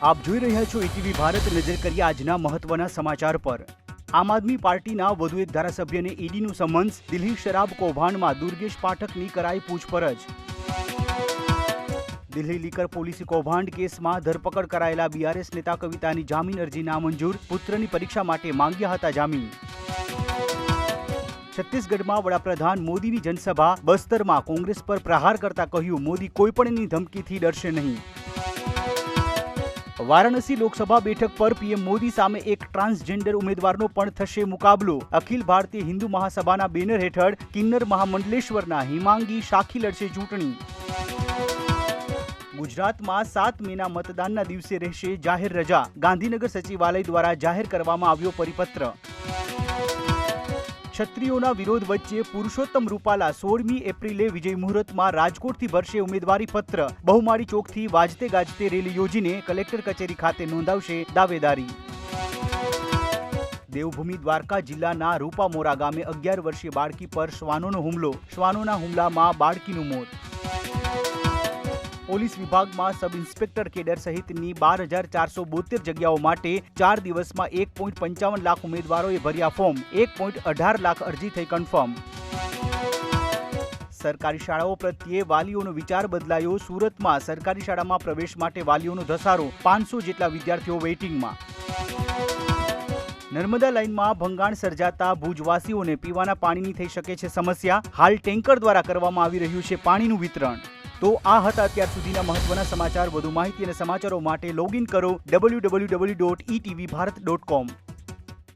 આપ જોઈ રહ્યા છો ઈટીવી ભારત. નજર કરીએ આજના મહત્વના સમાચાર પર. આમ આદમી પાર્ટીના વધુ એક ધારાસભ્યને ઈડીનું સમન્સ. દિલ્હી શરાબ કૌભાંડમાં દુર્ગેશ પાઠકની કરાઈ પૂછપરછ. દિલ્હી લીકર પોલીસ કૌભાંડ કેસમાં ધરપકડ કરાયેલા બીઆરએસ નેતા કવિતાની જામીન અરજી નામંજૂર. પુત્રની પરીક્ષા માટે માંગ્યા હતા જામીન. છત્તીસગઢમાં વડાપ્રધાન મોદીની જનસભા. બસ્તરમાં કોંગ્રેસ પર પ્રહાર કરતા કહ્યું, મોદી કોઈપણની ધમકીથી ડરશે નહીં. વારાણસી લોકસભા બેઠક પર પીએમ મોદી સામે એક ટ્રાન્સજેન્ડર ઉમેદવારનો પણ થશે મુકાબલો. અખિલ ભારતીય હિન્દુ મહાસભાના બેનર હેઠળ કિન્નર મહામંડલેશ્વરના હિમાંગી શાખી લડશે ચૂંટણી. ગુજરાતમાં 7 મેના મતદાનના દિવસે રહેશે જાહેર રજા. ગાંધીનગર સચિવાલય દ્વારા જાહેર કરવામાં આવ્યો પરિપત્ર. ક્ષત્રિયોના વિરોધ વચ્ચે પુરુષોત્તમ રૂપાલા 16મી એપ્રિલે વિજય મુહૂર્તમાં રાજકોટથી ભરશે ઉમેદવારી પત્ર. બહુમાળી ચોકથી વાજતે ગાજતે રેલી યોજીને કલેક્ટર કચેરી ખાતે નોંધાવશે દાવેદારી. દેવભૂમિ દ્વારકા જિલ્લાના રૂપામોરા ગામે 11 વર્ષીય બાળકી પર શ્વાનોનો હુમલો. શ્વાનોના હુમલામાં બાળકીનું મોત. પોલીસ વિભાગમાં સબ ઇન્સ્પેક્ટર કેડર સહિતની 12,472 જગ્યાઓ માટે 4 દિવસમાં 1.55 લાખ ઉમેદવારોએ ભર્યા ફોર્મ. 1.18 લાખ અરજી થઈ કન્ફર્મ. સરકારી શાળાઓ પ્રત્યે વાલીઓનો વિચાર બદલાયો. સુરતમાં સરકારી શાળામાં પ્રવેશ માટે વાલીઓનો ધસારો. 500 જેટલા વિદ્યાર્થીઓ વેઇટિંગમાં. નર્મદા લાઇનમાં ભંગાણ સર્જાતા ભુજવાસીઓને પીવાના પાણીની થઈ શકે છે સમસ્યા. હાલ ટેન્કર દ્વારા કરવામાં આવી રહ્યું છે પાણીનું વિતરણ. તો આ હતા અત્યાર સુધીના મહત્વના સમાચાર. વધુ માહિતી અને સમાચારો માટે લોગિન કરો www.etvbharat.com.